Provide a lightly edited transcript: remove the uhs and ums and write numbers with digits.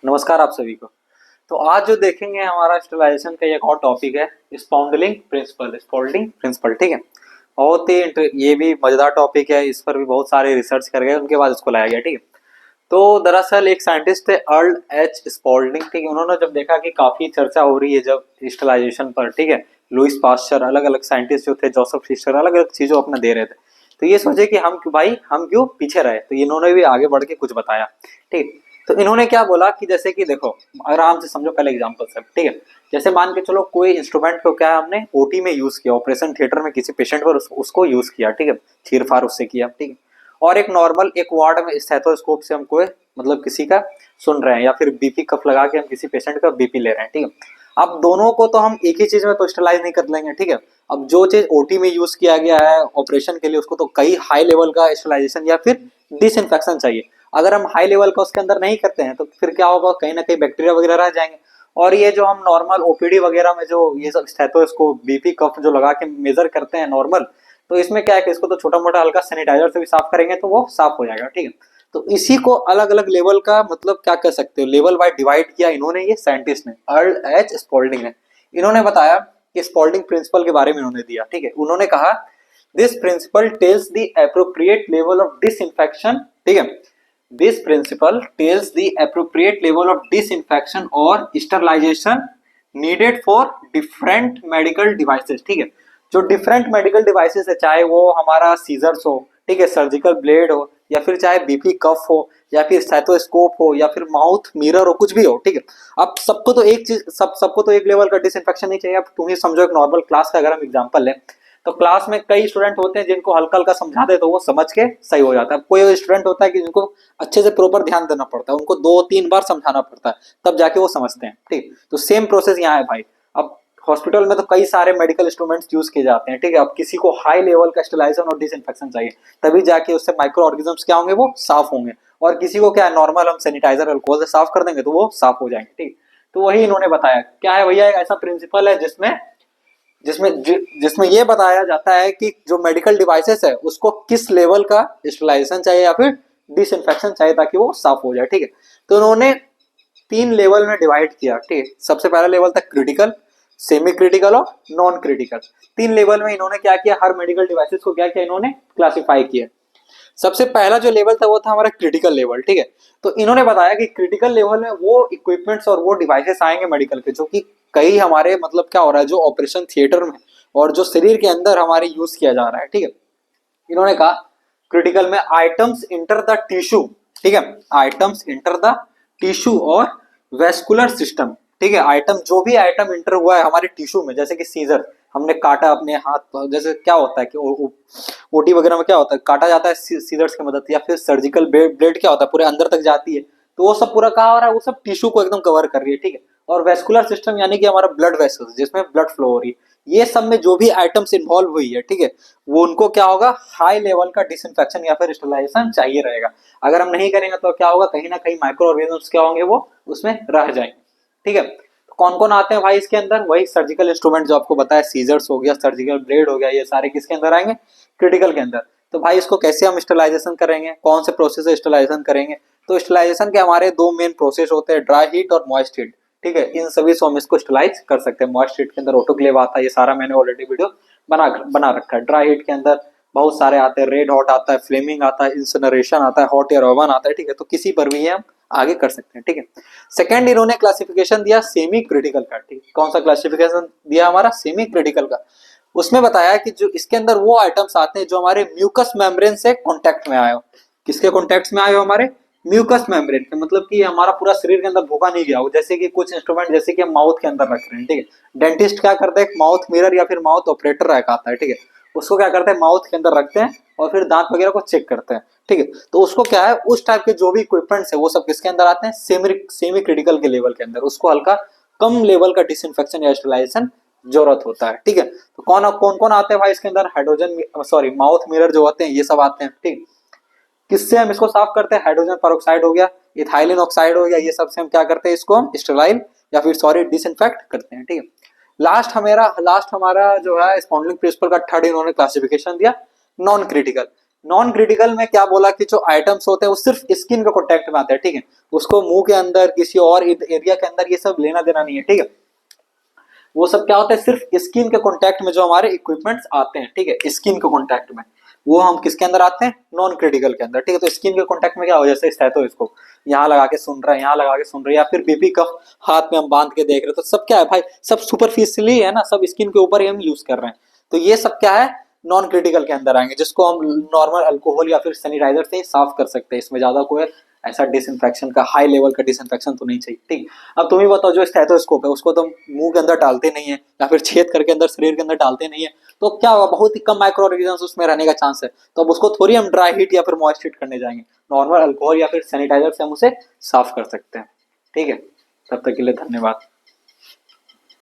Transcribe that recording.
नमस्कार आप सभी को। तो आज जो देखेंगे हमारा स्टेलाइजेशन का एक और टॉपिक है स्पॉन्डिलिंग प्रिंसिपल। ठीक है, बहुत ही ये भी मजेदार टॉपिक है। इस पर भी बहुत सारे रिसर्च कर गए, उनके बाद इसको लाया गया। ठीक है, तो दरअसल एक साइंटिस्ट थे अर्ल एच स्पॉल्डिंग। ठीक है, उन्होंने जब देखा कि काफी चर्चा हो रही है जब स्टेलाइजेशन पर, ठीक है, लुइस पास्चर अलग अलग साइंटिस्ट जो थे, जोसेफ फिशर अलग अलग चीजों अपना दे रहे थे, तो ये सोचे कि हम क्यों पीछे रहे। तो इन्होंने भी आगे बढ़ के कुछ बताया। ठीक, तो इन्होंने क्या बोला कि जैसे कि देखो, आराम से समझो पहले एग्जांपल से। ठीक है, जैसे मान के चलो कोई इंस्ट्रूमेंट को क्या हमने ओटी में यूज किया, ऑपरेशन थिएटर में किसी पेशेंट पर उसको यूज किया। ठीक है, चीर फाड़ उससे किया। ठीक है, और एक नॉर्मल एक वार्ड में स्टेथोस्कोप से हम कोई मतलब किसी का सुन रहे हैं, या फिर बीपी कफ लगा के हम किसी पेशेंट का बीपी ले रहे हैं। ठीक है, अब दोनों को तो हम एक ही चीज में तो स्टेलाइज नहीं कर लेंगे। ठीक है, अब जो चीज ओटी में यूज किया गया है ऑपरेशन के लिए, उसको तो कई हाई लेवल का स्टेलाइजेशन या फिर डिसइंफेक्शन चाहिए। अगर हम हाई लेवल का उसके अंदर नहीं करते हैं तो फिर क्या होगा, कहीं ना कहीं बैक्टीरिया वगैरह रह जाएंगे। और ये जो हम नॉर्मल ओपीडी वगैरह में जो ये सब स्टेथोस्कोप बीपी कफ जो लगा के मेजर करते हैं नॉर्मल, तो इसमें क्या है कि इसको तो छोटा मोटा हल्का सैनिटाइजर से भी साफ करेंगे तो वो साफ हो जाएगा। ठीक है, तो इसी को अलग अलग लेवल का मतलब क्या कह सकते हो, लेवल वाइज डिवाइड किया इन्होंने, ये साइंटिस्ट ने, अर्ल एच स्पॉल्डिंग ने। इन्होंने बताया कि स्पॉल्डिंग प्रिंसिपल के बारे में इन्होंने दिया। ठीक है, उन्होंने कहा this principle tells the appropriate level of disinfection. ठीक है, this principle tells the appropriate level of disinfection और sterilization needed for different medical devices. ठीक है, जो डिफरेंट मेडिकल डिवाइसेस है, चाहे वो हमारा सीजर्स हो, ठीक है, सर्जिकल ब्लेड हो, या फिर चाहे बीपी कफ हो, या फिर स्टेथोस्कोप हो, या फिर माउथ मिरर हो, कुछ भी हो। ठीक है, अब सबको तो एक चीज सबको तो एक लेवल का डिसइंफेक्शन नहीं चाहिए। अब तुम ही समझो, एक नॉर्मल क्लास का अगर हम एग्जांपल लें, तो क्लास में कई स्टूडेंट होते हैं जिनको हल्का हल्का समझा दे तो वो समझ के सही हो जाता है। कोई स्टूडेंट होता है कि जिनको अच्छे से प्रॉपर ध्यान देना पड़ता है, उनको 2-3 बार समझाना पड़ता है, तब जाके वो समझते हैं। ठीक, तो सेम प्रोसेस यहाँ है भाई। अब हॉस्पिटल में तो कई सारे मेडिकल इंस्ट्रूमेंट्स यूज किए जाते हैं। ठीक है, अब किसी को हाई लेवल का स्टेलाइजेशन और डिसइंफेक्शन चाहिए, तभी जाके उससे माइक्रो ऑर्गेनिजम्स क्या होंगे, वो साफ होंगे। और किसी को क्या है, नॉर्मल हम सैनिटाइजर अल्कोहल से साफ कर देंगे तो वो साफ हो जाएंगे। ठीक, तो वही इन्होंने बताया क्या है भैया, एक ऐसा प्रिंसिपल है जिसमें जिसमें जिसमें ये बताया जाता है कि जो मेडिकल डिवाइसेस है उसको किस लेवल का स्टेलाइजेशन चाहिए या फिर डिसइंफेक्शन चाहिए ताकि वो साफ हो जाए। ठीक है, तो उन्होंने 3 लेवल में डिवाइड किया। ठीक है, सबसे पहला लेवल था क्रिटिकल, सेमी क्रिटिकल और नॉन क्रिटिकल। 3 लेवल में इन्होंने क्या किया, हर मेडिकल डिवाइसेस को क्या किया, इन्होंने क्लासिफाई किया। सबसे पहला जो लेवल था वो था हमारा क्रिटिकल लेवल। ठीक है, तो इन्होंने बताया कि क्रिटिकल लेवल में वो इक्विपमेंट्स और वो डिवाइसेस आएंगे मेडिकल के, जो कि कई हमारे मतलब क्या हो रहा है, जो ऑपरेशन थिएटर में और जो शरीर के अंदर हमारे यूज किया जा रहा है। ठीक है, इन्होंने कहा क्रिटिकल में आइटम्स इंटर द टिश्यू। ठीक है, आइटम्स इंटर द टिश्यू और वेस्कुलर सिस्टम। ठीक है, आइटम जो भी आइटम इंटर हुआ है हमारे टिश्यू में, जैसे कि सीजर हमने काटा अपने हाथ, जैसे क्या होता है कि ओटी वगैरह में क्या होता है, काटा जाता है सीजर्स की मदद, या फिर सर्जिकल ब्लेड क्या होता है पूरे अंदर तक जाती है, तो वो सब पूरा कहा हो रहा है, वो सब टिश्यू को एकदम कवर कर रही है। ठीक है, और वेस्कुलर सिस्टम यानी कि हमारा ब्लड वेसल्स जिसमें ब्लड फ्लो हो रही है, ये सब में जो भी आइटम्स इन्वॉल्व हुई है, ठीक है, वो उनको क्या होगा, हाई लेवल का डिसइंफेक्शन या फिर स्टेरिलाइजेशन चाहिए रहेगा। अगर हम नहीं करेंगे तो क्या होगा, कहीं ना कहीं माइक्रो ऑर्गेनिजम्स क्या होंगे, वो उसमें रह जाएंगे। ठीक है, तो कौन कौन आते हैं भाई इसके अंदर, वही सर्जिकल इंस्ट्रूमेंट जो आपको बताया, सीजर्स हो गया, सर्जिकल ब्लेड हो गया, ये सारे किसके अंदर आएंगे, क्रिटिकल के अंदर। तो भाई इसको कैसे हम स्टेरिलाइजेशन करेंगे, कौन से प्रोसेस से स्टेरिलाइजेशन करेंगे, तो स्टेरिलाइजेशन के हमारे 2 मेन प्रोसेस होते हैं, ड्राई हीट और मॉइस्ट हीट। ठीक है, इन सभी से हम इसको स्टेलाइज कर सकते हैं। मॉइस्ट हीट के अंदर ऑटोक्लेव आता है, ये सारा मैंने ऑलरेडी वीडियो बना रखा है। ड्राई हीट के अंदर बहुत सारे आते हैं, रेड हॉट आता है, फ्लेमिंग आता है, इंसिनरेशन आता है, हॉट एयर ओवन आता है। ठीक है, तो किसी पर भी हम आगे कर सकते हैं। ठीक है, सेकंड इन्होंने क्लासिफिकेशन दिया सेमी क्रिटिकल का। ठीक, कौन सा क्लासिफिकेशन दिया, हमारा सेमी क्रिटिकल का। उसमें बताया कि जो इसके अंदर वो आइटम्स आते हैं जो हमारे म्यूकस मेम्ब्रेन से कांटेक्ट में आए हो। किसके कांटेक्ट में आए हो, हमारे म्यूकस मेम्ब्रेन के, मतलब कि हमारा पूरा शरीर के अंदर भूखा नहीं गया हो। जैसे कि कुछ इंस्ट्रूमेंट जैसे कि हम माउथ के अंदर रख रहे हैं, ठीक है, डेंटिस्ट क्या करते हैं, माउथ मिरर या फिर माउथ ऑपरेटर आता है, ठीक है, उसको क्या करते हैं, माउथ के अंदर रखते हैं और फिर दांत वगैरह को चेक करते हैं। ठीक है, तो उसको क्या है, उस टाइप के जो भी इक्विपमेंट्स है वो सब किसके अंदर आते हैं, सेमी क्रिटिकल के लेवल के अंदर। उसको हल्का कम लेवल का डिसइंफेक्शन या स्टेरिलाइजेशन जरूरत होता है। ठीक है, तो कौन कौन आते हैं भाई इसके अंदर, हाइड्रोजन सॉरी माउथ मिरर जो होते हैं ये सब आते हैं। ठीक, किससे हम इसको साफ करते हैं, हाइड्रोजन पेरोक्साइड हो गया, इथाइलिन ऑक्साइड हो गया, ये सब से हम क्या करते हैं, इसको हम स्टेराइल या फिर सॉरी डिसइंफेक्ट करते हैं। ठीक है, लास्ट हमारा जो है स्पॉन्डिलिंग प्रिंसिपल का थर्ड इन्होंने क्लासिफिकेशन दिया, नॉन क्रिटिकल। नॉन क्रिटिकल में क्या बोला कि जो आइटम्स होते हैं वो सिर्फ स्किन के कांटेक्ट में आते हैं, ठीक है, उसको मुंह के अंदर किसी और एरिया के अंदर ये सब लेना देना नहीं है, ठीक है। वो सब क्या होता है, सिर्फ स्किन के कांटेक्ट में जो हमारे इक्विपमेंट्स आते हैं, ठीक है, स्किन के कांटेक्ट में, वो हम किसके अंदर आते हैं, नॉन क्रिटिकल के अंदर, ठीक है। तो स्किन के कांटेक्ट में क्या हो, जैसे स्टेथोस्कोप यहाँ लगा के सुन रहे हैं, यहाँ लगा के सुन रहे हैं, या फिर बीपी कफ हाथ में हम बांध के देख रहे हैं, तो सब क्या है भाई, सब सुपरफिशियली है ना, सब स्किन के ऊपर ही हम यूज कर रहे हैं। तो ये सब क्या है, नॉन क्रिटिकल के अंदर आएंगे, जिसको हम नॉर्मल अल्कोहल या फिर सैनिटाइजर से ही साफ कर सकते हैं। इसमें ज्यादा कोई ऐसा डिसइंफेक्शन का हाई लेवल का डिसइंफेक्शन तो नहीं चाहिए, ठीक। अब तुम ही बताओ, जो स्टेथोस्कोप है उसको तुम मुंह के अंदर डालते नहीं है, या फिर छेद करके अंदर शरीर के अंदर डालते नहीं है, तो क्या होगा, बहुत ही कम माइक्रो ऑर्गेनिजम्स उसमें रहने का चांस है। तो अब उसको थोड़ी हम ड्राई हीट या फिर मॉइस्ट हीट करने जाएंगे, नॉर्मल अल्कोहल या फिर सैनिटाइजर से हम उसे साफ कर सकते हैं, ठीक है। तब तक के लिए धन्यवाद।